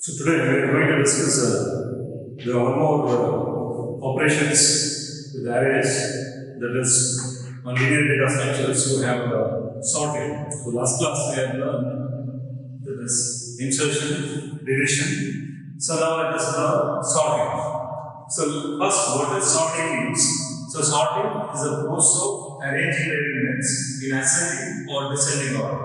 So today we are going to discuss the one more operations with arrays, that is on linear data structures you have sorting. So last class we have learned that is insertion, deletion. So now it is sorting. So first, what is sorting means? So sorting is a process of arranging the elements in ascending or descending order.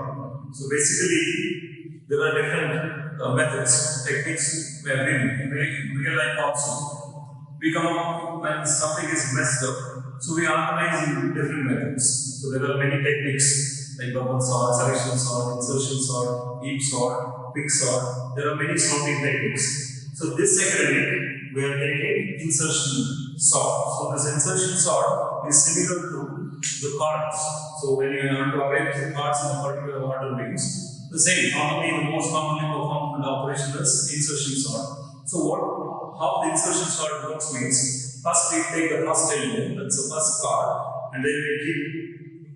So basically, there are different methods, techniques where we real life also. We come up when something is messed up, so we organize in different methods. So there are many techniques like bubble sort, selection sort, insertion sort, heap sort, pick sort. There are many sorting techniques. So this second we are taking insertion sort. So this insertion sort is similar to the cards. So when you want to arrange the cards in a particular order means the same. Normally the most commonly performed operation is insertion sort. So how the insertion sort works means first we take the first element, that's the first card, and then we keep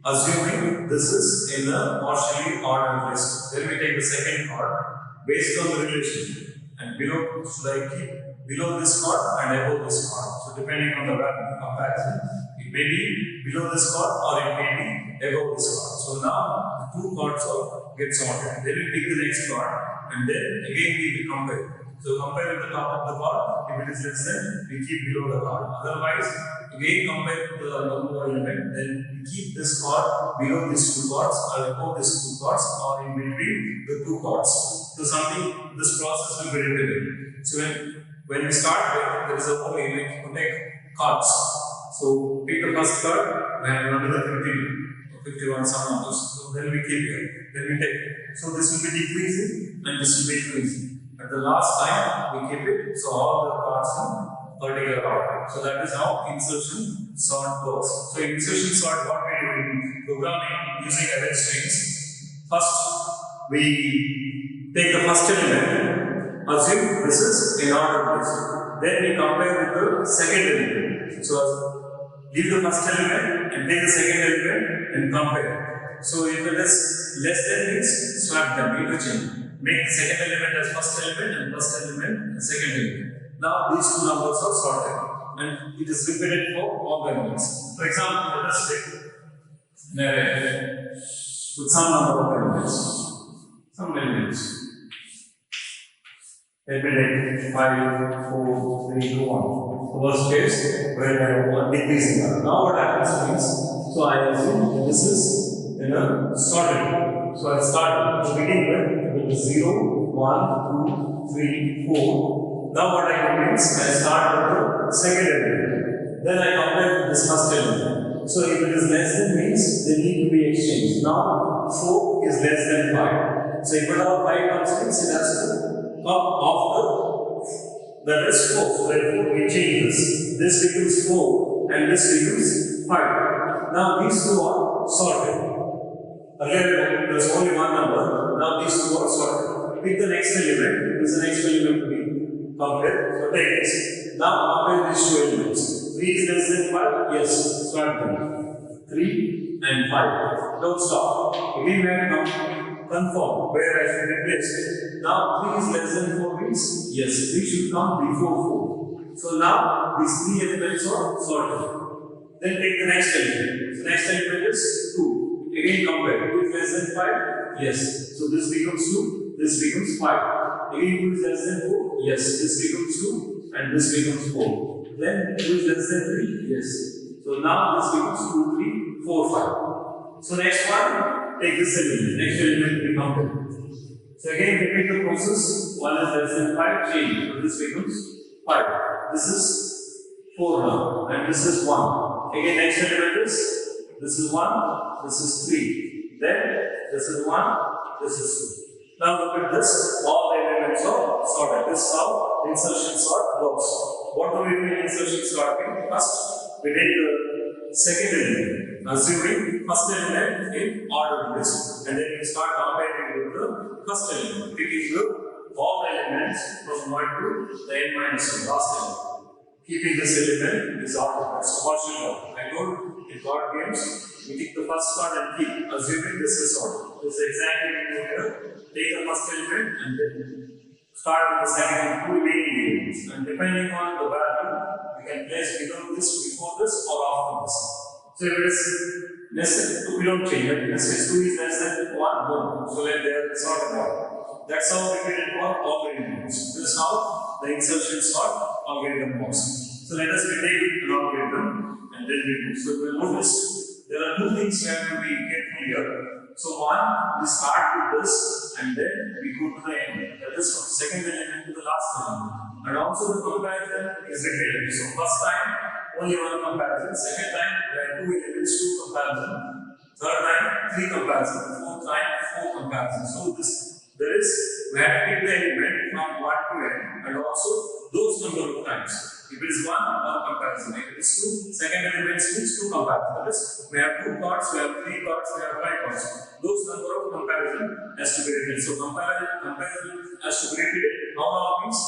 assuming this is in a partially ordered list. Then we take the second card based on the relation. And below, should I keep below this card and above this card? So depending on the comparison, it may be below this card or it may be above this card. So now the two cards get sorted. Then we pick the next card and then again we compare. So compare with the top of the card. If it is less than, we keep below the card. Otherwise, again compare with the number element. Then we keep this card below these two cards or above these two cards or in between the two cards. So this process will be repeated. So when we start with, there is a only like to take cards. So pick the first card and another 51 some numbers. So then we keep it. Then we take it. So this will be decreasing and this will be increasing. At the last time we keep it. So all the cards in particular order. So that is how insertion sort works. So insertion sort, what we do in programming using array strings. First we take the first element, assume this is in order list. Then we compare with the second element. So leave the first element and take the second element and compare. So if it is less than means swap them, interchange. Make the second element as first element and first element as second element. Now these two numbers are sorted and it is repeated for all the elements. For example, let us take an array with some number of elements. Some elements. Let me take 5, 4, 3, 2, 1. The worst case, where I have one decreasing number. Now what happens means, so I assume this is in a sorted. So I start to begin with 0, 1, 2, 3, 4. Now what I do means, I start with the second element. Then I compare with this first element. So if it is less than means, they need to be exchanged. Now 4 is less than 5. So if whatever 5 comes means, it has to come after, that is 4. So therefore we change this. This becomes 4 and this becomes 5. Now these two are sorted. Earlier there was only one number. Now these two are sorted. Pick the next element. This is the next element to be compared. So take this. Now compare these two elements. 3 is less than 5. Yes. Swap them. 3 and 5. Don't stop. Again we have to confirm where I should replace it. Now 3 is less than 4 means yes, 3 should come before 4. So now these 3 elements are sorted. Then take the next element. The next element is 2. Again compare. 2 is less than 5? Yes. So this becomes 2, this becomes 5. Again 2 is less than 4? Yes. This becomes 2 and this becomes 4. Then 2 is less than 3? Yes. So now this becomes 2, 3, 4, 5. So next one, take this element. Next element we compare. So again repeat the process. 1 is less than 5, change. So this becomes 5. This is 4 now and this is 1. Again next element is, this is 1, this is 3. Then this is 1, this is 2. Now look at this, all the elements are sorted. This is how insertion sort works. What do we do in insertion sorting? First, we take the second element, assuming first element in ordered list, and then we start comparing with the first element, picking all the elements from 1 to the n minus 1, last element. Keeping this element is ordered. That's partial order. I told in card games, we take the first card and keep, assuming this is ordered. This is exactly what we do here. Take the first element and then start with the second two remaining elements, and depending on the value, we can place either this before this or after this. So if it is less than 2, we don't change it. Let's say 2 is less than 1, boom. So let there sort it out. That's how we did it for algorithms. This is how the insertion sort algorithm works. So let us take an algorithm and then we do. So we will notice there are two things we have to be careful here. So one, we start with this and then we go to the end. That is from the second element to the last element. And also the comparison is repeated. So first time only one comparison, second time there are two elements, two comparison, third time three comparison, fourth time four comparison. So this there is we have to pick the element from 1 to n and also those number of times. If it is one comparison. If it is two, second element means two comparison. That is, we have 2 cards, we have 3 cards, we have 5 cards. Those number of comparison has to be repeated. So comparison has to be repeated. How long means?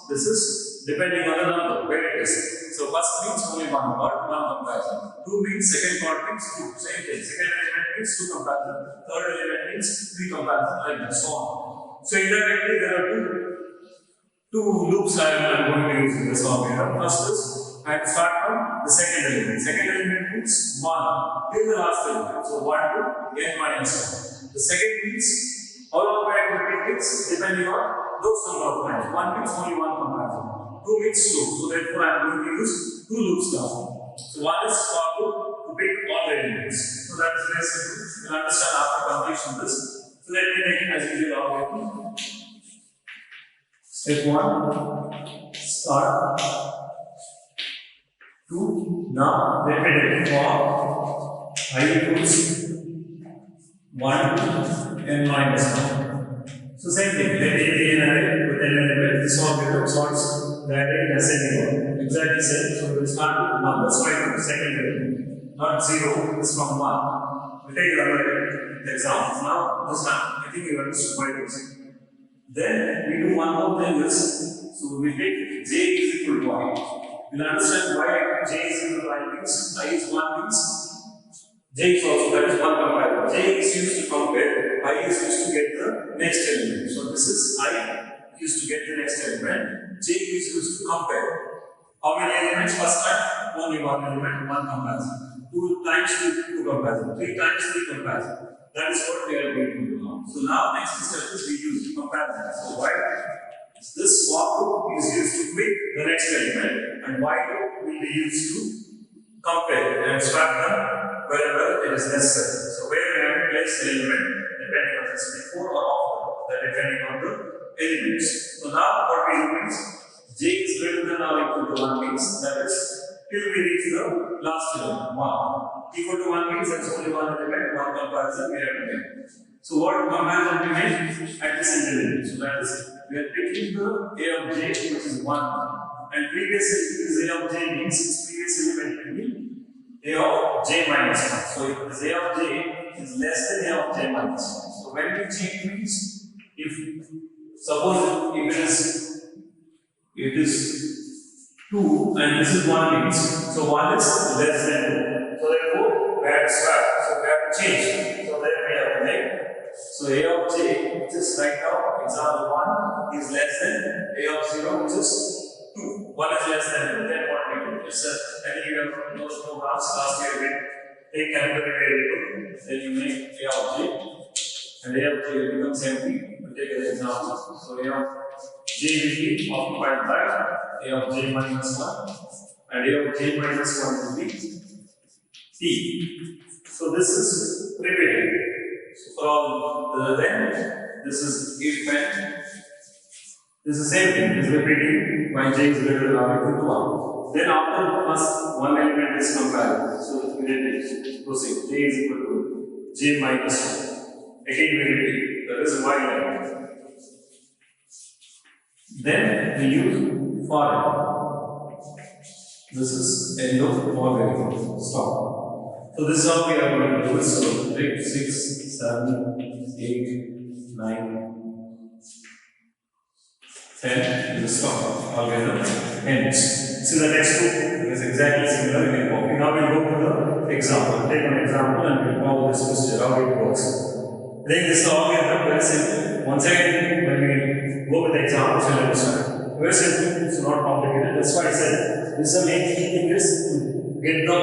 This is depending on the number where it is. So first means only one card, one comparison. 2 means second card means 2. Same thing. Second element means 2 comparison. Third element means 3 comparison, like that. So on. So indirectly there are two loops I am going to use in this formula. First is I have to start from the second element. Second element means 1 till the last element. So 1 to n minus 1. The second means how long I have to repeat it depending on those number of times. 1 means only one comparison. 2 means 2. So therefore I am going to use 2 loops now. So one is for to pick all the elements. So that is very simple. You will understand after completion of this. So let me make it as usual algorithm. Step 1, start 2. Now let me take for I equals 1 to n minus 1. So same thing, let it be an array with n elements. This algorithm sorts the array in ascending order. Exactly same. So we will start with 1. That's why the second element, not 0. It's from 1. We take another example. Now this time I think you understood why it is. Then we do one more thing is, so we take j is equal to I. You will understand why j is equal to I means I is 1 means j is also that is one comparison. J is used to compare, I is used to get the next element. So this is I used to get the next element, j is used to compare. How many elements first time? Only one element, one comparison. 2 times 2 comparison, 3 times 3 comparison. That is what we are going to do now. So now next step is we use comparison. So why? This swap loop is used to pick the next element and while loop will be used to compare and swap them wherever it is necessary. So where we have to place the element depending on this before or after, that depending on the elements. So now what we do is j is greater than or equal to 1 means that is till we reach the last element 1. Equal to 1 means there is only one element, one comparison we have to make. So what comparison we make at this interval? So that is we are taking the a of j which is 1 and previous is a of j means its previous element will be a of j minus 1. So if this a of j is less than a of j minus 1. So when we change means if suppose if it is 2 and this is 1 means so 1 is less than 2. So therefore we have to swap. So we have to change. So then we have to make so a of j which is right now example 1 is less than a of 0 which is 2. 1 is less than 2. Then what we do? It's I think you have those programs last year we take temporary variable then you make a of j and a of j becomes empty. We take an example. So a of j will be occupied by a of j minus 1 and a of j minus 1 will be t. So this is repeated. So for all then this is if and this is the same thing. This is repeating when j is greater than or equal to 1. Then after first one element is compared. So we proceed. J is equal to j minus 1. Again we repeat. That is y element. Then we use for. This is end of algorithm. Stop. So this is how we are going to do it. So take 6, 7, 8, 9, 10. This stop algorithm ends. See the next book is exactly similar. We can copy. Now we go to the example. Take an example and we'll follow this procedure how it works. I think this is algorithm very simple. Once again, when we go with the examples and understand. Very simple, it's not complicated. That's why I said this is the main key thing is to get the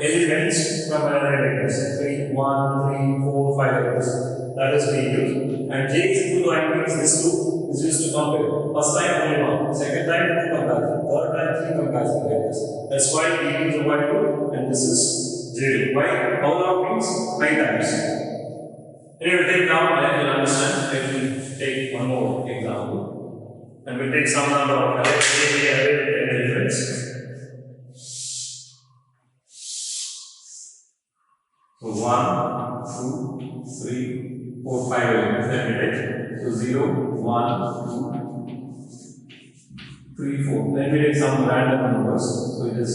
elements from an array like this. 3, 1, 3, 4, 5 like this. That is being used. And j is equal to I means this loop is used to compare. First time only 1, second time 2 comparison, third time 3 comparison like this. That's why we use the while loop and this is j loop. Why? How long means 9 times. Anyway, we'll take now and you'll understand. Let me take one more example. And we'll take some number of elements. So 1, 2, 3, 4, 5 elements. Let me take. So 0, 1, 2, 3, 4. Let me take some random numbers. So it is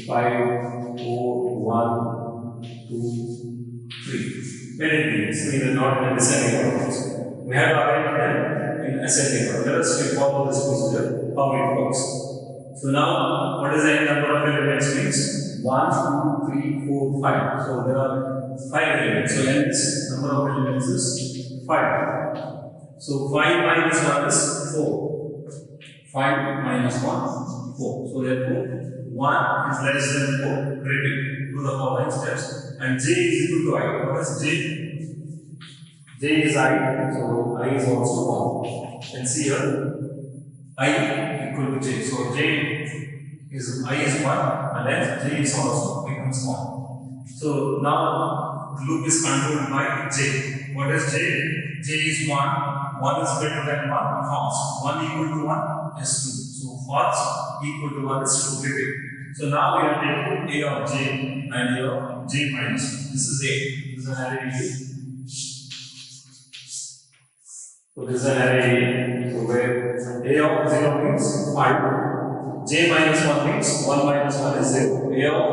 5, 4, 1, 2, 3. Let it be. So it is not in descending order. We have arranged them in ascending order. Let us follow this procedure, how it works. So now, what is the number of elements means? 1, 2, 3, 4, 5. So there are 5 elements. So length number of elements is 5. So 5 minus 1 is 4. 5 minus 1, 4. So therefore, 1 is less than 4. Repeat. Do the following steps. And j is equal to I. What is j? J is I. So I is also 1. And see here, I equal to j. So j is I is 1 and then j is also becomes 1. So now the loop is controlled by j. What is j? J is 1. 1 is greater than 1. False. 1 equal to 1 is 2. So false equal to 1 is 2. Repeat. So now we are taking a of j and a of j minus 1. This is a. This is an array. So this is an array. So where a of 0 means 5. J minus 1 means 1 minus 1 is 0. A of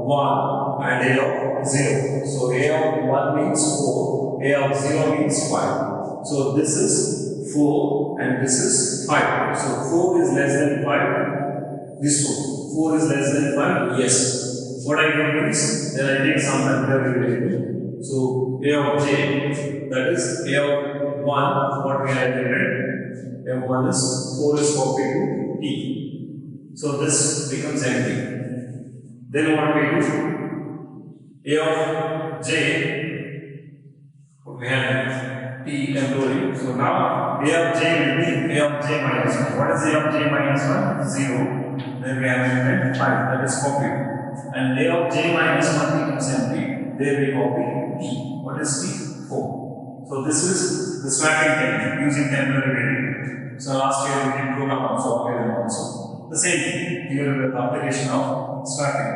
1 and a of 0. So a of 1 means 4. A of 0 means 5. So this is 4 and this is 5. So 4 is less than 5. This 4 is less than 5. Yes. What I do is then I take some number variable. So a of j, that is a of 1. What we have written, a of 1 is 4 is copied to t. So this becomes empty. Then what we do? A of j, we have t temporary. So now a of j will be a of j minus 1. What is a of j minus 1? 0. Then we have element 5, that is copied. And a of j minus 1 becomes empty. There we copy t. What is t? 4. So this is the swapping technique using temporary variable. So last year we did program also, also. The same thing here with the application of swapping.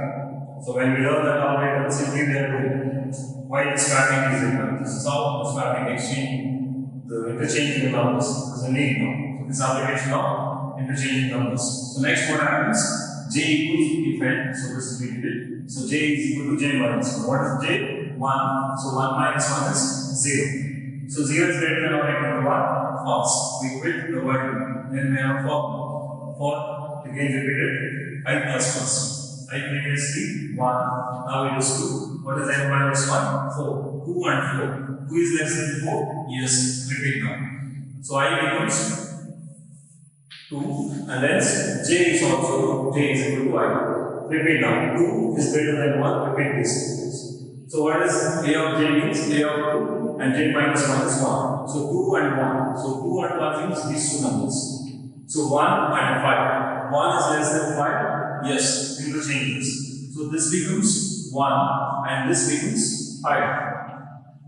So when we learn that operator, simply we are doing why the swapping is equal. This is how the swapping exchange, the interchanging the numbers is a need now. So this application of interchanging numbers. So next what happens? J equals if n. So this is repeated. So j is equal to j minus 1. What is j? 1. So 1 minus 1 is 0. So 0 is greater than or equal to 1. False. We quit the while. Then we have for again repeated I plus plus. I previously 1. Now it is 2. What is n minus 1? 4. 2 and 4. 2 is less than 4? Yes. Repeat now. So I becomes 2 and then j is also j is equal to I. Repeat now. 2 is greater than 1. Repeat this. So what is a of j means? A of 2 and j minus 1 is 1. So 2 and 1. So 2 and 1 means these two numbers. So 1 and 5. 1 is less than 5. Yes. Interchange this. So this becomes 1 and this becomes 5.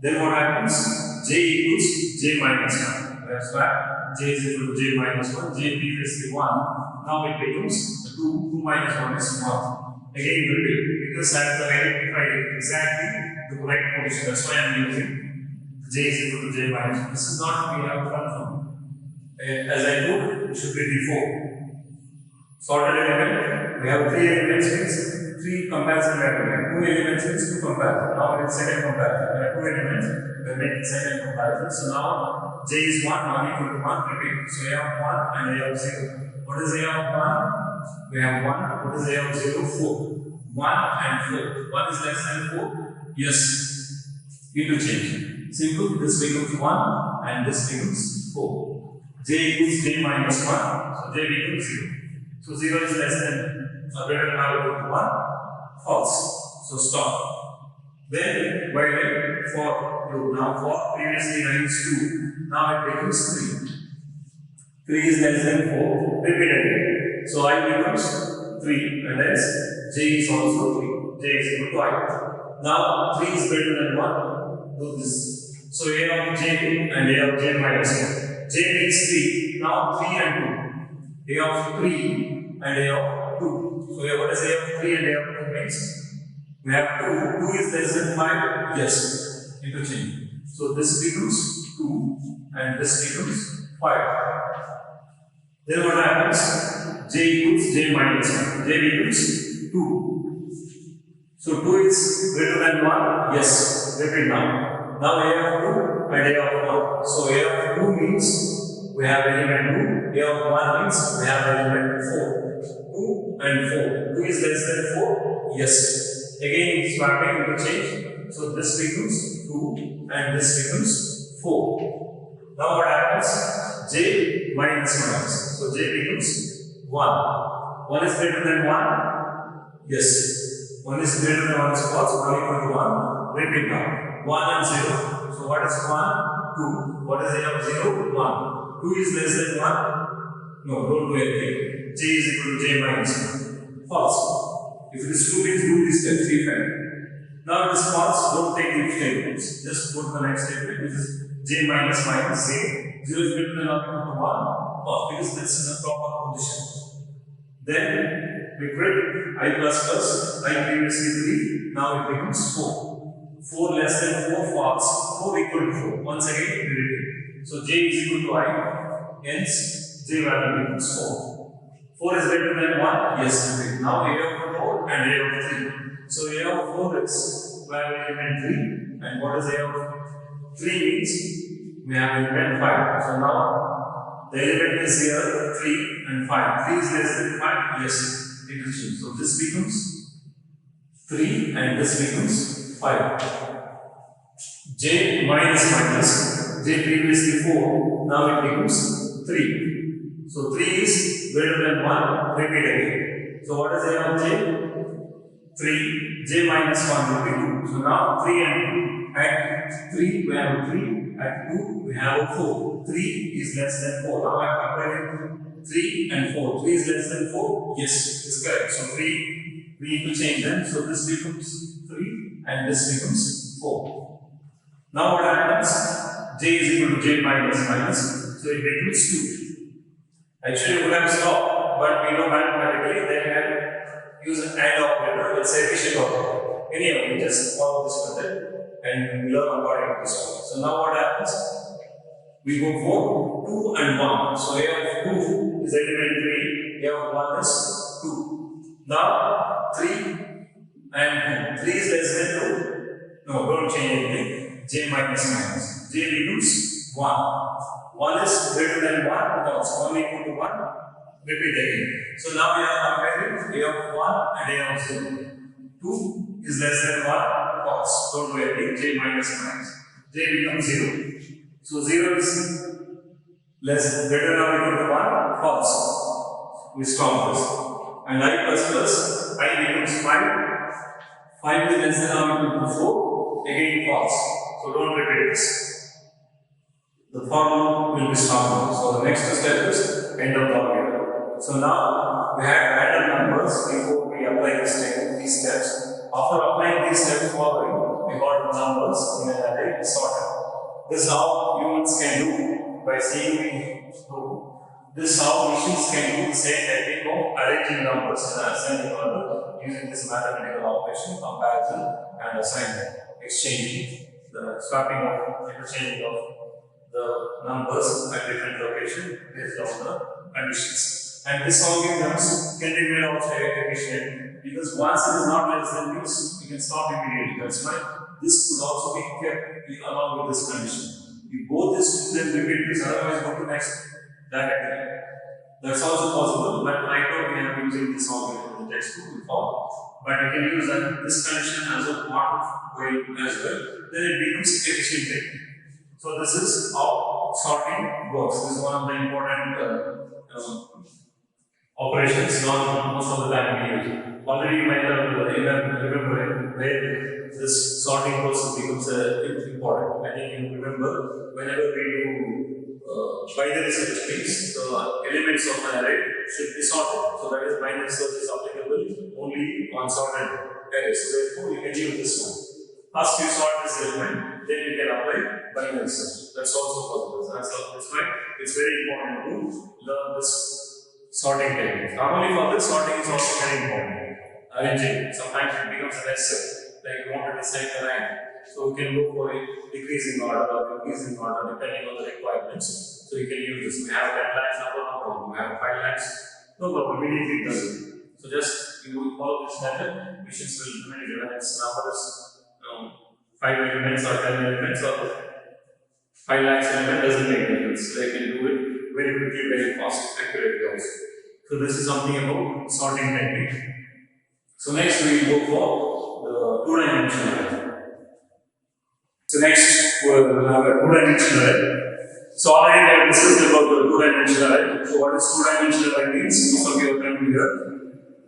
Then what happens? J equals j minus 1. That's why j is equal to j minus 1. J previously 1. Now it becomes 2. 2 minus 1 is 1. Again repeat because I have identified exactly the correct position. That's why I am using j is equal to j minus 1. This is not we have confirmed. As I told, it should be before. Sorted element, we have 3 elements means 3 comparison element. 2 elements means 2 comparison. Now it is second comparison. There are 2 elements, we are making second comparison. So now j is 1, 1 equal to 1, repeat. So a of 1 and a of 0. What is a of 1? We have 1. What is a of 0? 4. 1 and 4. 1 is less than 4? Yes. Interchange. Simple. This becomes 1 and this becomes 4. j equals j minus 1, so j becomes 0. So 0 is less than or greater than or equal to 1, false. So stop. Then while for loop, now for previously 9 is 2, now it becomes 3. 3 is less than 4, repeat again. So I becomes 3 and hence j is also 3. J is equal to I. Now 3 is greater than 1, do this. So a of j and a of j minus 1. J means 3, now 3 and 2. A of 3 and a of 2. So what is a of 3 and a of 2 means? We have 2. 2 is less than 5, yes, interchange. So this becomes 2 and this becomes 5. Then what happens? J equals j minus 1. J becomes 2. So 2 is greater than 1? Yes. Repeat now. Now a of 2 and a of 1. So a of 2 means we have element 2. A of 1 means we have element 4. 2 and 4. 2 is less than 4? Yes. Again swapping interchange. So this becomes 2 and this becomes 4. Now what happens? J minus minus. So j becomes 1. 1 is greater than 1? Yes. 1 is greater than 1 is false. 1 equal to 1. Repeat now. 1 and 0. So what is 1? 2. What is a of 0? 1. 2 is less than 1? No, don't do anything. J is equal to j minus 1. False. If it is true, means do this step 3 5. Now it is false, don't take the statements. Just go to the next statement, which is j minus minus say 0 is greater than or equal to 1. False, because that's in the proper position. Then we create I plus plus, I previously 3, now it becomes 4. 4 less than 4, false. 4 equal to 4. Once again, we repeat. So j is equal to I, hence j value becomes 4. 4 is greater than 1? Yes, repeat. Now a of 4 and a of 3. So a of 4 is we have element 3, and what is a of 3 means we have element 5. So now the element is here 3 and 5. 3 is less than 5? Yes, it will change. So this becomes 3 and this becomes 5. J minus minus, J previously 4, now it becomes 3. So 3 is greater than 1, repeat again. So what is a of j? 3, j minus 1 will be 2. So now 3 and 2. At 3 we have 3, at 2 we have 4. 3 is less than 4. Now I am comparing 3 and 4. 3 is less than 4? Yes, it's correct. So 3, we need to change them. So this becomes 3 and this becomes 4. Now what happens? J is equal to j minus minus. So it becomes 2. Actually, we would have stopped, but we know mathematically they can use an AND operator. It's an efficient operator. Anyway, we just follow this method and we learn according to this one. So now what happens? We go for 2 and 1. So a of 2 is element 3, a of 1 is 2. Now 3 and 2. 3 is less than 2. No, don't change anything. J minus minus. J becomes 1. 1 is greater than 1, false. 1 equal to 1, repeat again. So now we are comparing a of 1 and a of 0. 2 is less than 1, false. Don't do anything, j minus minus. J becomes 0. So 0 is less greater than or equal to 1, false. We stop this. And I plus plus, I becomes 5. 5 is less than or equal to 4, again false. So don't repeat this. The formula will be stopped. So the next step is end of the algorithm. So now we had random numbers before we apply these steps. After applying these steps following, we got the numbers in an array sorted. This is how humans can do by seeing we do. This is how machines can do the same technique of arranging numbers in ascending order using this mathematical operation, comparison and assignment, exchanging, the swapping of, interchanging of the numbers at different locations based on the conditions. And this algorithms can be made also efficient because once it is not less than this, we can stop immediately. That's why this could also be kept along with this condition. We go this, then repeat this, otherwise go to next directly. That's also possible, but right now we are using this algorithm in the textbook form. But you can use this condition as a part of way as well. Then it becomes efficient technique. So this is how sorting works. This is one of the important operations most of the time we use. Already you might have remember where this sorting process becomes important. I think you remember whenever we do binary search things, the elements of an array should be sorted. So that is binary search is applicable only on sorted arrays. So therefore you can use this one. First you sort this element, then you can apply binary search. That's also possible. That's why it's very important to learn this sorting technique. Not only for this, sorting is also very important. Arranging, sometimes it becomes a lesson, like you want to decide the rank. So you can go for a decreasing order or increasing order depending on the requirements. So you can use this. We have 10 lakhs number, no problem. We have 5 lakhs, no problem. Immediately it does it. So just you follow this method, machines will immediately when its number is 5 elements or 10 elements or 5 lakhs element doesn't make difference. They can do it very quickly, very fast, accurately also. So this is something about sorting technique. So next we will go for the two-dimensional array. So next we will have a two-dimensional array. So already we have discussed about the two-dimensional array. So what is two-dimensional array means? Most of you are familiar.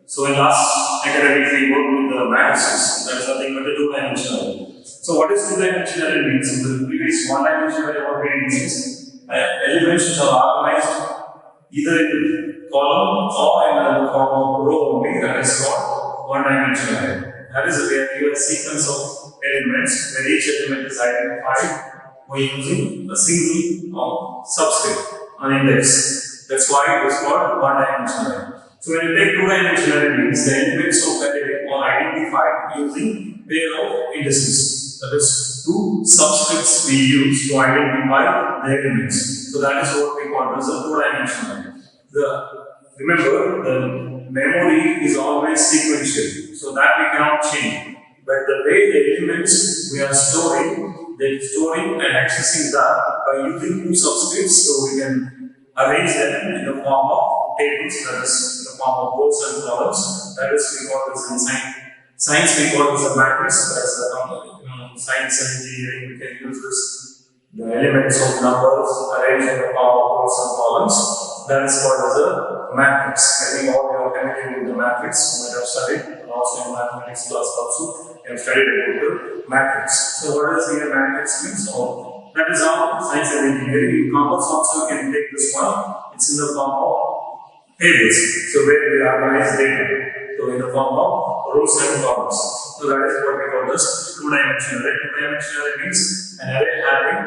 So in last academic we worked with the matrices. That is nothing but the two-dimensional array. So what is two-dimensional array means? In the previous one-dimensional array what we means? Elements which are organized either in column or in the form of row only, that is called one-dimensional array. That is where you have a sequence of elements where each element is identified by using a single subscript, an index. That's why it is called one-dimensional array. So when you take two-dimensional array means the elements of array are identified using pair of indices. That is two subscripts we use to identify the elements. So that is what we call as a two-dimensional array. Remember, the memory is always sequential, so that we cannot change. But the way the elements we are storing and accessing that by using two subscripts, so we can arrange them in the form of tables, that is in the form of rows and columns. That is we call this in science we call this a matrix. That's science and engineering we can use this. The elements of numbers arranged in the form of rows and columns. That is called as a matrix. I think all you are familiar with the matrix. You might have studied also in mathematics class also. You have studied about the matrix. So what does the matrix mean? So that is how science and engineering. In commerce also you can take this one. It's in the form of tables. So where we organize data. So in the form of rows and columns. So that is what we call this two-dimensional array. Two-dimensional array means an array having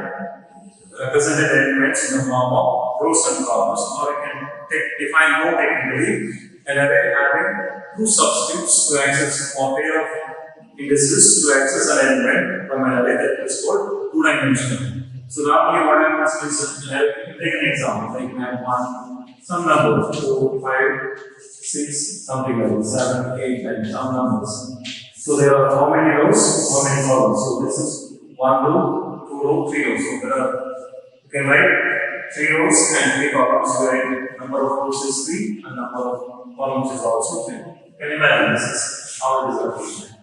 represented elements in the form of rows and columns, or you can define more technically an array having two subscripts to access or pair of indices to access an element from an array that is called two-dimensional. So normally what happens is an array, take an example, like we have some numbers, 4, 5, 6, something like 7, 8, and some numbers. So there are how many rows, how many columns? So this is 1 row, 2 row, 3 rows. So there are you can write 3 rows and 3 columns. You write number of rows is 3 and number of columns is also 3. You can imagine this is how it is arranged.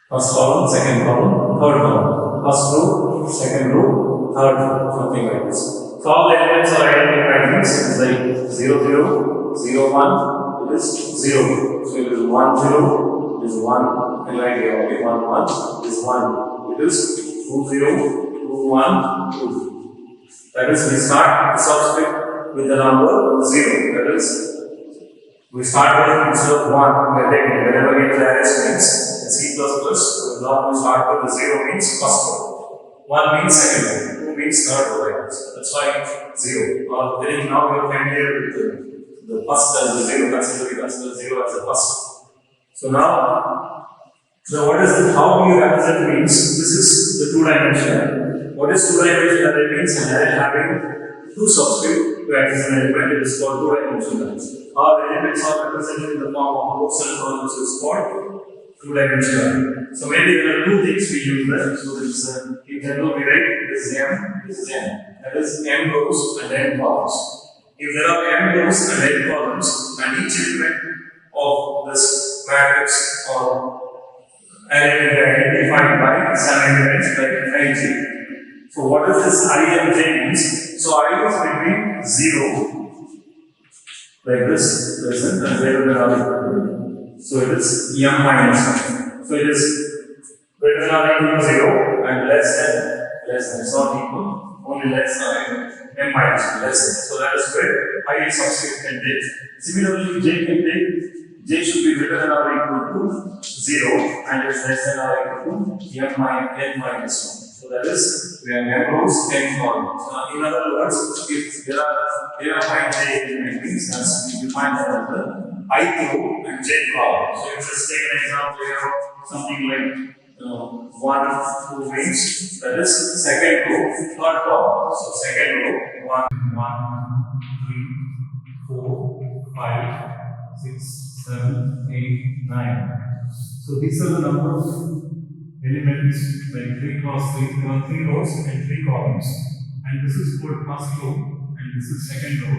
First column, second column, third column. First row, second row, third row, something like this. So all the elements are identified means it is like 0, 0, 0, 1, it is 0. So it is 1, 0, it is 1, and like here, okay, 1, 1, it is 1. It is 2, 0, 2, 1, 2. That is, we start the subscript with the number 0. That is, we start with instead of 1. Whenever we use array strings in C++, we normally start with the 0 means first row, 1 means second row, 2 means third row. Like this. That's why 0. Or then now we are familiar with the first as the 0. Consider 0 as the first. So now, what is the, how do you represent means? This is the two-dimensional. What is two-dimensional array means? An array having two subscripts to access an element, it is called two-dimensional. Or elements are represented in the form of rows and columns, is called two-dimensional. So maybe there are two things we use there. So this you can know we write this is m, this is n. That is m rows and n columns. If there are m rows and n columns, and each element of this matrix or array will be identified by some elements like ij. So what is this I and j means? So I is between 0 like this, listen, and greater than or equal to. So it is m minus 1. So it is greater than or equal to 0 and less than, it's not equal, only less than or equal to m minus 1, less than. So that is where I subscript can take. Similarly, j can take, j should be greater than or equal to 0 and is less than or equal to n minus 1. So that is where m rows, n columns. In other words, if there are five j elements, as we define that as the ith row and j column. So if let's take an example here, something like 1, 2 means that is second row, third column. So second row, 1, 3, 4, 5, 6, 7, 8, 9. So these are the number of elements like 3 cross 3, there are 3 rows and 3 columns, and this is called first row and this is second row,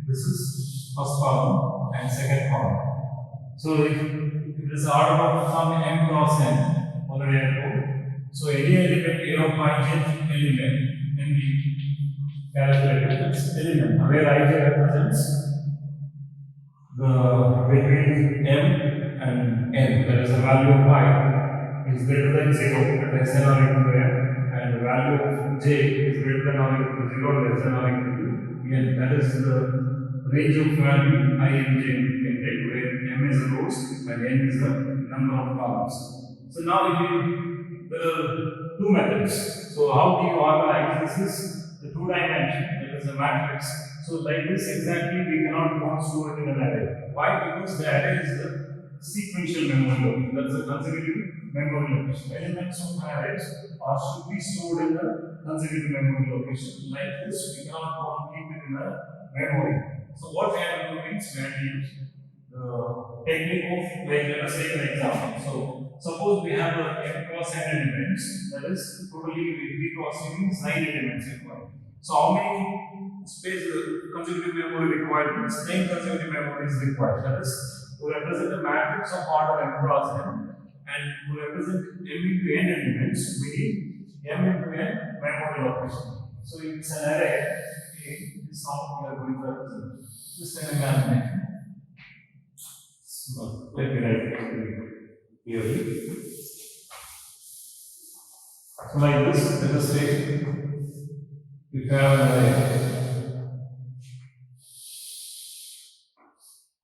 this is first column and second column. So if it is order of some m cross n already I know, so any element a of ij element can be calculated as element where ij represents the between m and n, that is the value of I is greater than 0 but less than or equal to m, and the value of j is greater than or equal to 0 less than or equal to n. That is the range of value I and j can take, where m is the rows and n is the number of columns. So now there are two methods. So how do you organize? This is the two dimension, that is a matrix. So like this exactly we cannot store it in an array. Why? Because the array is the sequential memory location. That is a consecutive memory location. Elements of arrays should be stored in the consecutive memory location. Like this, we cannot keep it in a memory. So what we have to do is we have to use the technique of, like let us take an example. So suppose we have a m cross n elements, that is totally v cross n means 9 elements required. So how many space consecutive memory required means 9 consecutive memory is required. That is to represent a matrix of order m cross n, and to represent m into n elements, we need m into n memory location. So it's an array. This is how we are going to represent. Just an imagination. So let me write it clearly. So like this, let us take, if you have an array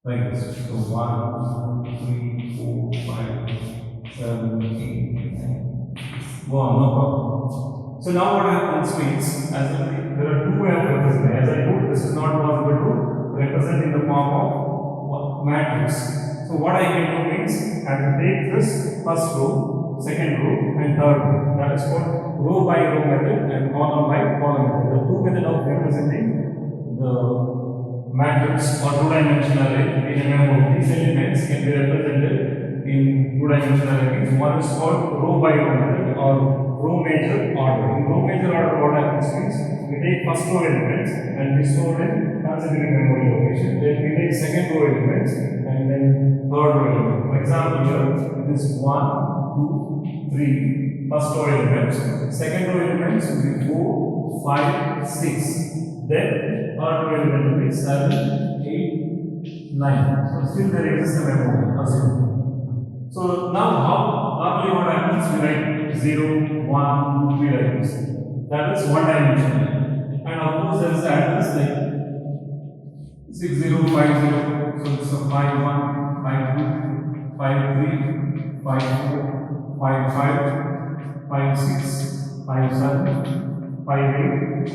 like this. So 1, 2, 3, 4, 5, 7, 8, 9. Go on, no problem. So now what happens means, there are two ways of representing. As I told, this is not possible to represent in the form of matrix. So what I can do means, I will take this first row, second row, and third row. That is called row by row method and column by column method. The two methods of representing the matrix or two-dimensional array in a memory. These elements can be represented in two-dimensional arrays. One is called row by row method or row major order. In row major order, what happens means we take first row elements and we store in consecutive memory location. Then we take second row elements and then third row element. For example, here this 1, 2, 3 first row elements. Second row elements will be 4, 5, 6. Then third row element will be 7, 8, 9. So still there exists a memory. Assume. So now normally what happens, we write 0, 1, 2, 3 like this. That is one dimension. And of course there is the address like 6050. So it's a 51, 52, 53, 54, 55, 56, 57, 58.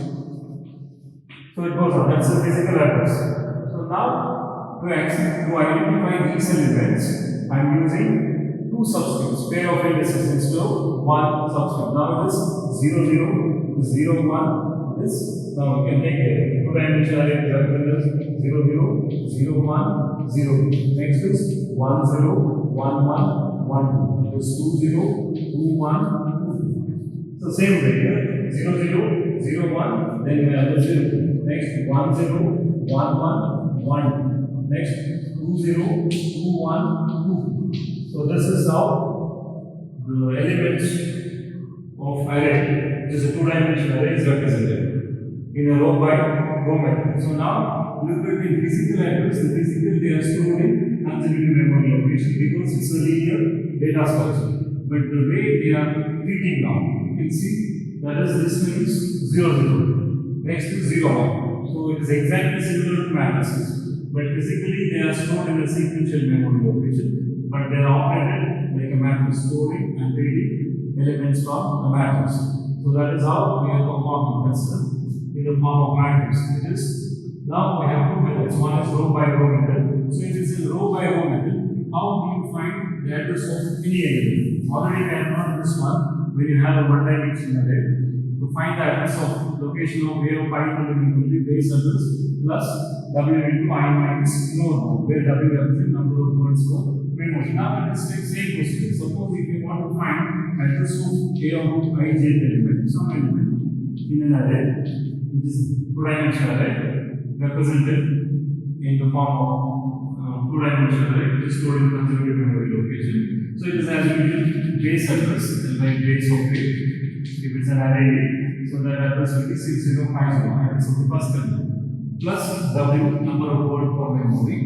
So it goes on. That's the physical address. So now to identify these elements, I am using two subscripts, pair of indices instead of one subscript. Now it is 0, 0, 0, 1. This now we can take a two-dimensional array represented 0, 0, 0, 1, 0. Next is 1, 0, 1, 1, 1, 2. This 2, 0, 2, 1, 2. So same way here 0, 0, 0, 1. Then we have the 0. Next 1, 0, 1, 1, 1. Next 2, 0, 2, 1, 2. So this is how the elements of array which is a two-dimensional array, is represented in a row by row method. So now look at the physical address. The physical they are stored in consecutive memory location because it's a linear data structure. But the way they are treating now, you can see that is this means 0 0 next to 0 1. So it is exactly similar to matrices, but physically they are stored in a sequential memory location, but they are operated like a matrix, storing and reading elements from a matrix. So that is how we are performing this in the form of matrix, which is now we have two methods. One is row by row method. So if it's a row by row method, how do you find the address of any element? Already we have done this one when you have a one-dimensional array. To find the address of location of A of I element will be base address plus W into I minus node node, where W represents number of words for memory. Now let us take same procedure. Suppose if you want to find address of A of ij element, some element in an array, which is two-dimensional array, represented in the form of two-dimensional array, which is stored in consecutive memory location. So it is as usual base address, like base of it. If it's an array, so that address will be 6050, address of the first element, plus W, number of word for memory.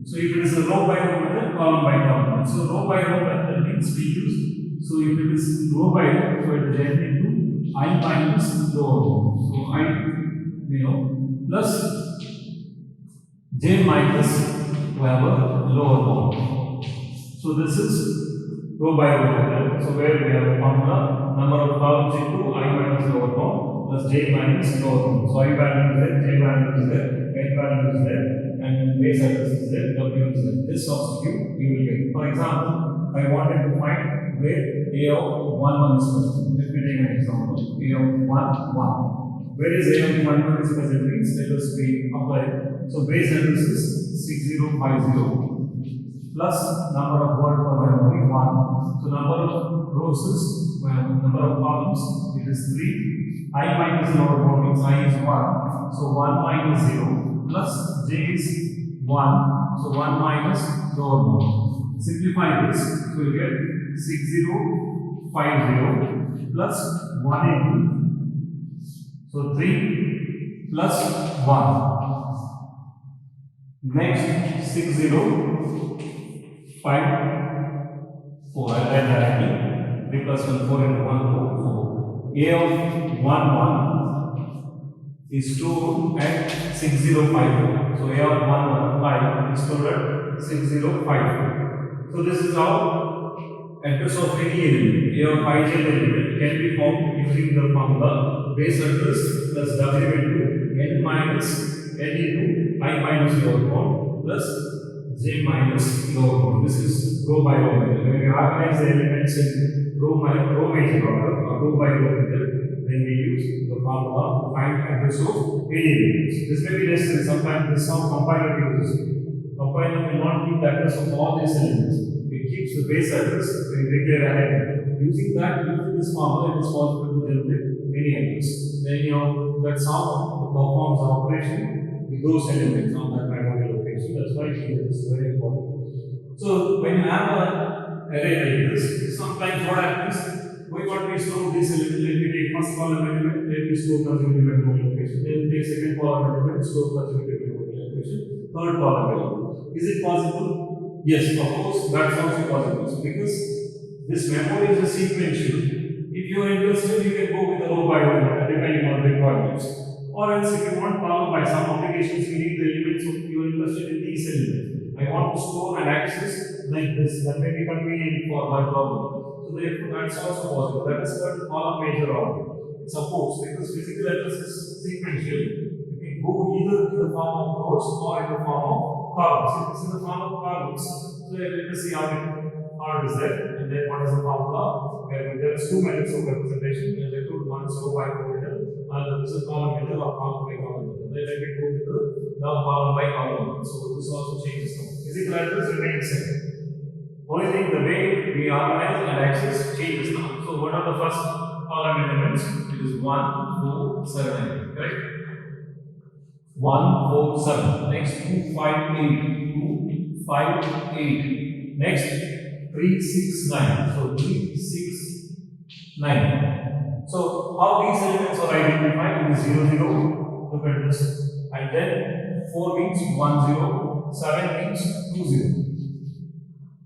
So if it is a row by row method, column by column. So row by row method means we use. So if it is row by row, so it is n into I minus lower bound. So I, plus j minus whatever lower bound. So this is row by row method. So where we have a formula, number of columns into I minus lower bound plus j minus lower bound. So I value is there, j value is there, n value is there, and base address is there, W is there. This substitute you will get. For example, I wanted to find where A of 1 1 is present. Let me take an example. A of 1 1. Where is A of 1 1 is present means let us be applied. So base address is 6050 plus number of word per memory 1. So number of rows is number of columns it is 3. I minus lower bound means I is 1. So 1 minus 0 plus j is 1. So 1 minus lower bound. Simplify this. So you get 6050 plus 1 into, so 3 plus 1. Next 6054. I'll add directly. 3 plus 1 4 into 1 4 4. A of 1 1 is stored at 6054. So A of 1 1 5 is stored at 6054. So this is how address of any element, A of ij element, can be found using the formula base address plus W into n minus n into I minus lower bound plus j minus lower bound. This is row by row method. When you organize the elements in row major order or row by row method, then we use the formula to find address of any elements. This may be necessary. Sometimes this is how compiler uses. Compiler will not keep the address of all these elements. It keeps the base address when you declare an array. Using this formula, it is possible to generate any address. Then that's how it performs the operation with those elements on that memory location. That's why this is very important. So when you have an array like this, sometimes what happens, we want to store this element. Let me take first column element, let me store consecutive memory location. Then take second column element, store consecutive memory location. Third column element. Is it possible? Yes, of course, that's also possible. Because this memory is a sequential. If you are interested, you can go with the row by row method depending on the requirements. Or else, if you want column by some applications, you need the elements of you are interested in these elements. I want to store and access like this. That may be convenient for my problem. So therefore, that's also possible. That is called column major order. It supports because physical address is sequential. You can go either in the form of rows or in the form of columns. If it's in the form of columns, so let us see how it is there. And then what is the formula? Where there is two methods of representation. As I told, one is row by row method, another is a column method or column by column method. Then let me go with the now column by column method. So this also changes now. Physical address remains same. Only thing, the way we organize and access changes now. So what are the first column elements? It is 1, 4, 7, correct? 1, 4, 7. Next 2, 5, 8. 2, 5, 8. Next 3, 6, 9. So 3, 6, 9. So how these elements are identified? It is 0, 0. Look at this. And then 4 means 1, 0. 7 means 2, 0.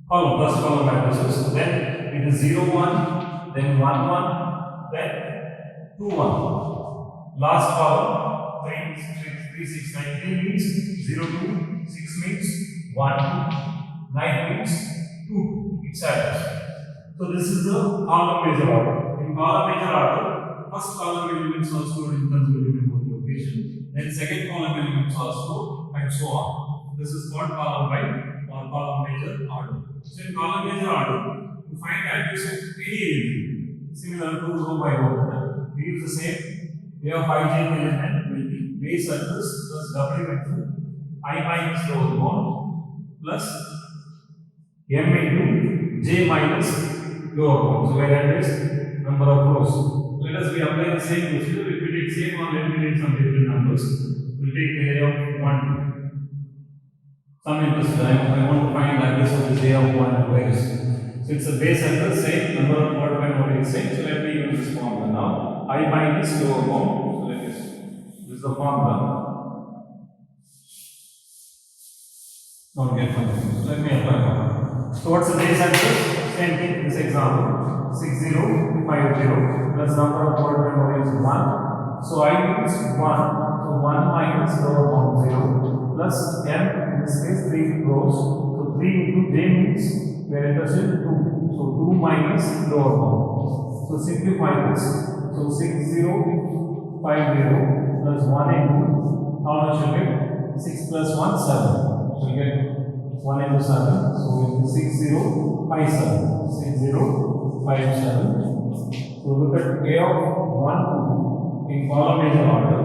Column, first column matrices. Then it is 0, 1. Then 1, 1. Then 2, 1. Last column 3, 6, 9. 3 means 0, 2. 6 means 1, 2. 9 means 2. It's address. So this is the column major order. In column major order, first column elements are stored in consecutive memory location. Then second column elements are stored and so on. This is called column by or column major order. So in column major order, to find address of any element similar to row by row method, we use the same. Here 5j element will be base address plus w into I minus lower bound plus m into j minus lower bound. So where that is number of rows. Let us be applying the same procedure. If we take same or let me take some different numbers. We'll take the area of 1, 2. Some interest I want to find address of this area of 1 where is. So it's a base address, same number of word by word is same. So let me use this formula now. I minus lower bound. So let us this is the formula. Don't get confused. Let me apply now. So what's the base address? Same thing, this example 6050 plus number of word memory is 1. So I means 1. So 1 minus lower bound 0 plus m in this case 3 rows. So 3 into j means we are interested in 2. So 2 minus lower bound. So simplify this. So 6050 plus 1 into how much you get? 6 plus 1 7. So you get 1 into 7. So it is 6057. 6057. So look at A of 1, 2 in column major order.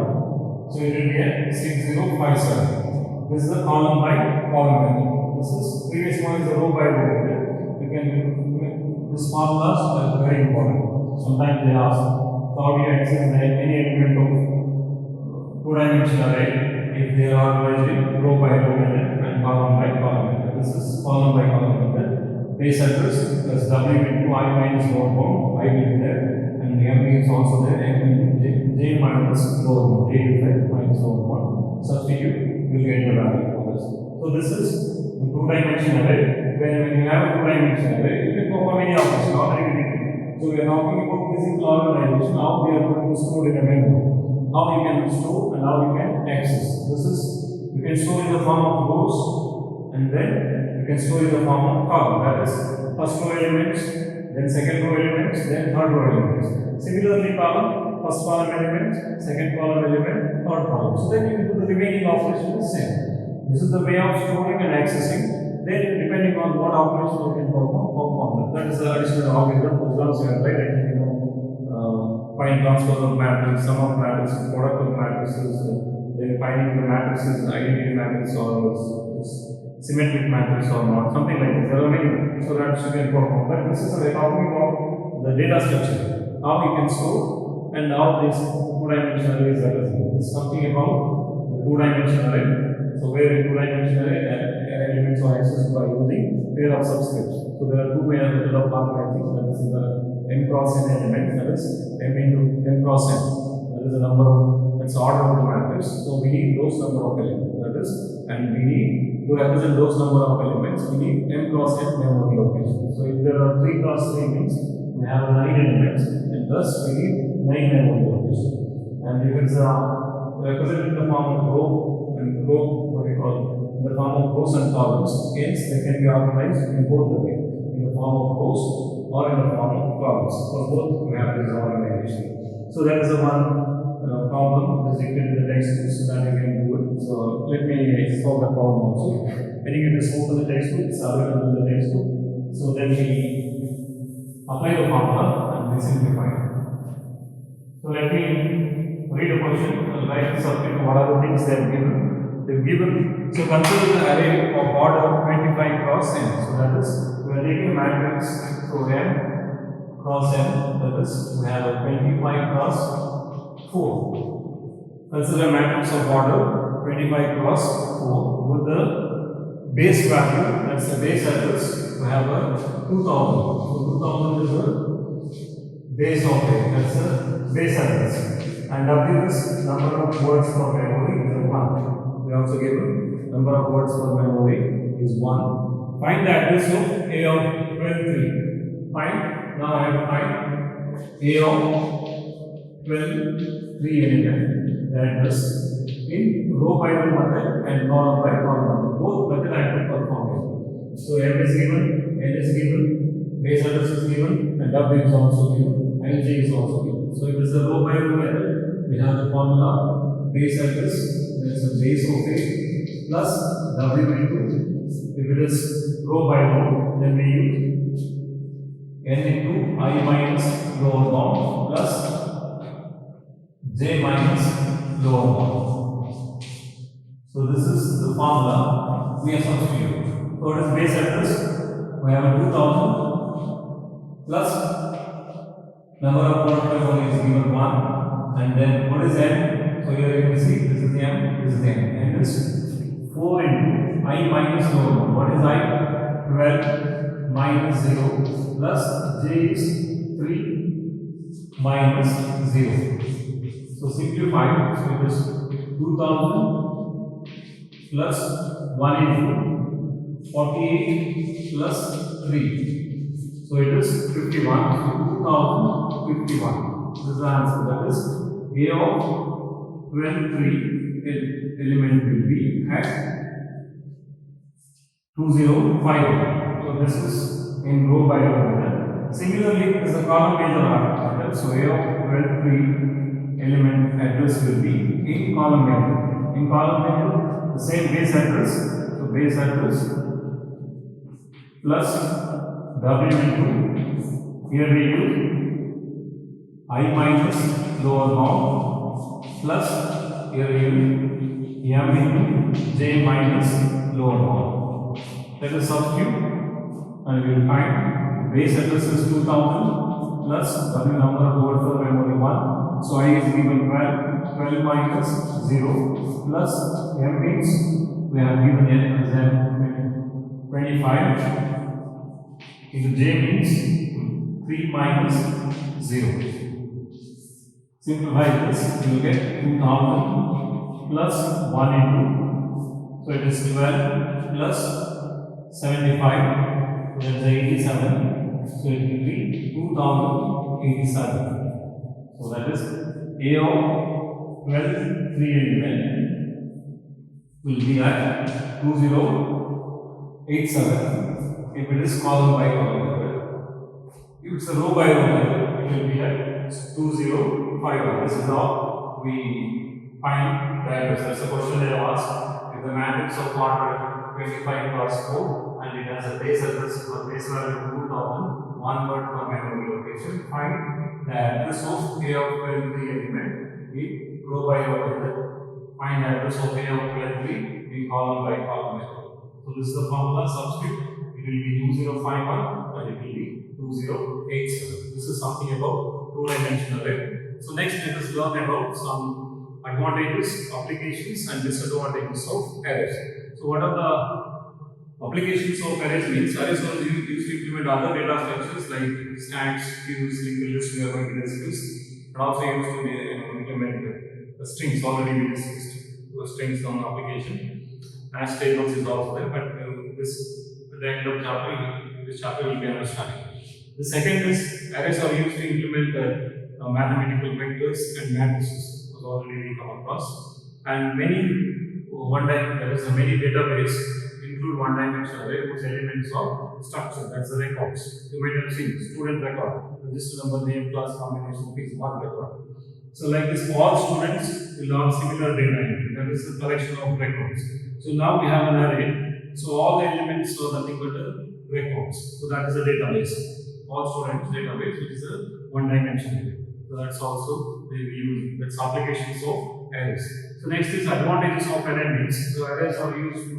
So it will get 6057. This is the column by column method. This is previous one is the row by row method. You can this formulas are very important. Sometimes they ask how do you access any element of 2-dimensional array if they are organized in row by row method and column by column method. This is column by column method. Base address plus w into I minus lower bound, I will be there, and m is also there, m into j minus lower bound, j is there, minus lower bound. Substitute, you will get the value for this. So this is the 2-dimensional array, where when you have a 2-dimensional array, you can perform any operation, already we did. So we are talking about physical organization, how we are going to store in a memory, how you can store and how you can access. This is, you can store in the form of rows, and then you can store in the form of column, that is first row elements, then second row elements, then third row elements. Similarly column, first column element, second column element, third column. So then you can do the remaining operation the same. This is the way of storing and accessing. Then depending on what operation you can perform. That is the additional algorithm. Once you have right, find transpose of matrix, sum of matrices, product of matrices, then finding the matrices, identity matrix or symmetric matrix or not, something like this. There are many, so that you can perform. But this is we're talking about the data structure, how we can store and how this 2-dimensional array is represented. It's something about the 2-dimensional array. So where in 2-dimensional array elements are accessed by using pair of subscripts. So there are two methods of organizing. That is the m cross n element, that is m into m cross n. That is the number of, that's the order of the matrix. So we need those number of elements. That is, and we need to represent those number of elements, we need m cross n memory location. So if there are 3 cross 3 means we have 9 elements, and thus we need 9 memory locations. And if it's represented in the form of row and row, what we call in the form of rows and columns, hence they can be organized in both the way, in the form of rows or in the form of columns. For both we have this organization. So that is the one problem is written in the textbook so that you can do it. So let me solve the problem also. When you just open the textbook, it's available in the textbook. So then we apply the formula and we simplify it. So let me read the question and write the subject. What are the things they have given? They've given, so consider the array of order 25 cross n. So that is, we are taking a matrix, so m cross n, that is, we have a 25 cross 4. Consider a matrix of order 25 cross 4 with the base value, that's the base address, we have a 2000. So 2000 is the base of it, that's the base address. And W is number of words per memory is 1. We also given number of words per memory is 1. Find the address of A of 12 3. Find, now I have to find A of 12 3 element, the address in row by row method and column by column method. Both method I have to perform it. So M is given, N is given, base address is given, and W is also given, and J is also given. So if it is a row by row method, we have the formula base address, that is the base of A plus W into. If it is row by row, then we use N into I minus lower bound plus J minus lower bound. So this is the formula we have substituted. So it is base address. We have 2000 plus number of port memory is given 1, and then what is n? So here you can see this is m, this is n. N is 4 into I minus lower bound. What is I? 12 minus 0 plus j is 3 minus 0. So simplify, so it is 2000 plus 1 into 48 plus 3. So it is 51. So 2051. This is the answer. That is A of 12 3 element will be at 2051. So this is in row by row method. Similarly, it is a column major method. So A of 12 3 element address will be in column method. In column method, the same base address. So base address plus W into, here we use I minus lower bound plus here we use M into J minus lower bound. Let us substitute and we will find base address is 2000 plus W number of words for memory 1. So I is given 12 minus 0 plus M means we have given N as M 25 into J means 3 minus 0. Simplify this, you will get 2000 plus 1 into, so it is 12 plus 75, so that is 87, so it will be 2087. So that is A of 12 3 element will be at 2087 if it is column by column method. If it's a row by row method, it will be at 2051. This is how we find the address. That's the question they have asked. If the matrix of order 25 plus 4 and it has a base address or base value of 2000, one word per memory location, find the address of A of 12 3 element in row by row method. Find the address of A of 12 3 in column by column method. So this is the formula. Substitute. It will be 2051 and it will be 2087. This is something about two-dimensional array. So next let us learn about some advantages, applications and disadvantages of arrays. So what are the applications of arrays? Means arrays are used to implement other data structures like stacks, queues, linked lists, we are going to discuss, and also used to implement strings already we discussed. Strings on application. Hash tables is also there, but this at the end of chapter, this chapter will be understanding. The second is arrays are used to implement mathematical vectors and matrices, was already we come across. And there is a many database include one-dimensional array whose elements are structure, that's the records. You might have seen student record, register number, name, class, combination is one record. So like this, all students will learn similar data entry, that is a collection of records. So now we have an array, so all the elements are nothing but records. So that is a database. All students database, which is a one-dimensional array. So that's also we use, that's applications of arrays. So next is advantages of array means. So arrays are used to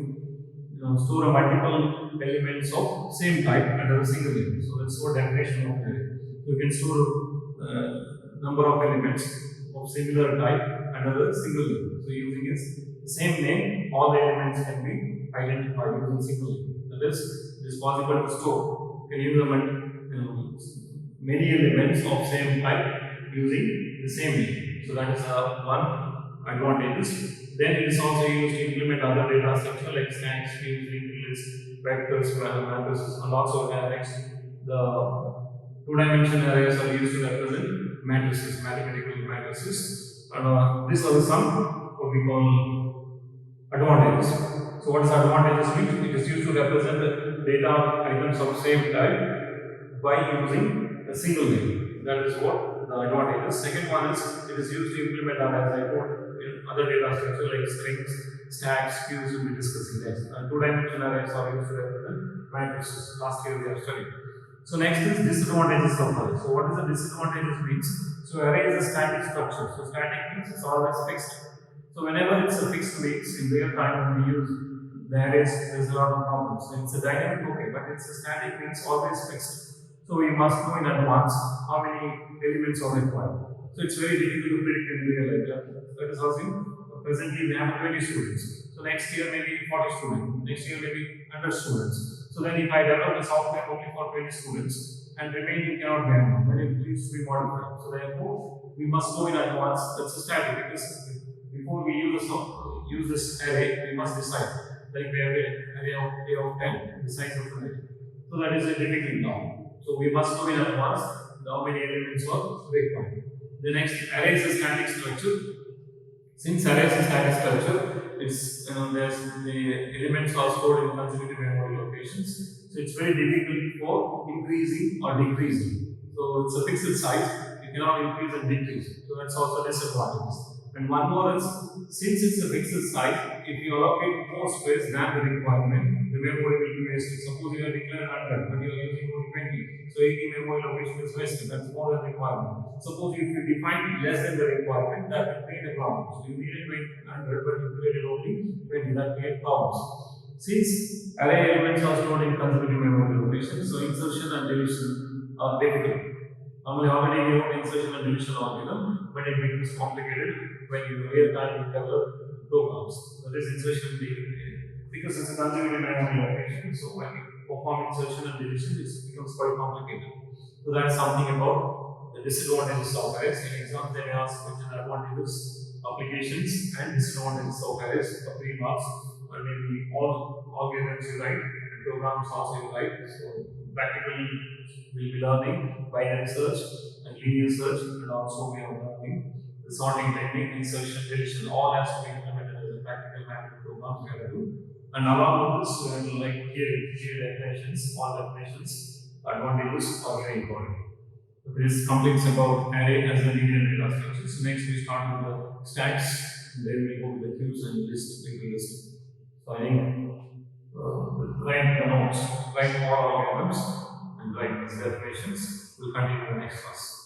store multiple elements of same type under a single element. So that's what definition of array. You can store number of elements of similar type under a single element. So using the same name, all the elements can be identified using single element. That is, it is possible to store. You can use many elements of same type using the same name. So that is one advantage. Then it is also used to implement other data structure like stacks, views, linked lists, vectors, matrices, and also arrays. The two-dimensional arrays are used to represent matrices, mathematical matrices. And these are some what we call advantages. So what is advantages means? It is used to represent the data items of same type by using a single name. That is what the advantage is. Second one is it is used to implement as I told in other data structure like strings, stacks, queues will be discussing next. And two-dimensional arrays are used to represent matrices. Last year we have studied. So next is disadvantages of array. So what is the disadvantages means? So array is a static structure. So static means it's always fixed. So whenever it's a fixed mix in real time when we use the arrays, there's a lot of problems. So it's a dynamic, okay, but it's a static means always fixed. So we must know in advance how many elements are required. So it's very difficult to predict in real life. Let us assume presently we have 20 students. So next year maybe 40 students. Next year maybe 100 students. So then if I develop a software only for 20 students and remaining cannot be handled, then it needs to be modified. So therefore we must know in advance that's a static because before we use this array, we must decide. Like we have an array of A of 10, the size of the array. So that is a difficult now. So we must know in advance how many elements are required. The next array is a static structure. Since array is a static structure, it's there's the elements are stored in consecutive memory locations. So it's very difficult for increasing or decreasing. So it's a fixed size, you cannot increase and decrease. So that's also a disadvantage. And one more is, since it's a fixed size, if you allocate more space than the requirement, the memory will be wasted. Suppose you are declared 100, but you are using only 20, so 80 memory location is wasted. That's more than requirement. Suppose if you define less than the requirement, that will create a problem. So you needed 100, but you created only 20. That creates problems. Since array elements are stored in consecutive memory locations, so insertion and deletion are difficult. Normally, already we have insertion and deletion algorithm, but it becomes complicated when you real time develop programs. That is insertion and deletion because it's a consecutive memory location. So when you perform insertion and deletion, it becomes quite complicated. So that's something about the disadvantages of arrays. In exam, they may ask question advantages, applications, and disadvantages of arrays for 3 marks. And maybe all algorithms you write and programs also you write. So practically we'll be learning binary search and linear search, and also we are learning the sorting technique, insertion, deletion, all has to be implemented as a practical math program we have to do. And along with this, we have to like clear definitions, all definitions, advantages are very important. So this completes about array as a linear data structure. So next we start with the stacks, then we go to the queues and list, linked list. So I think write the notes, write all algorithms, and write these definitions. We'll continue in the next class.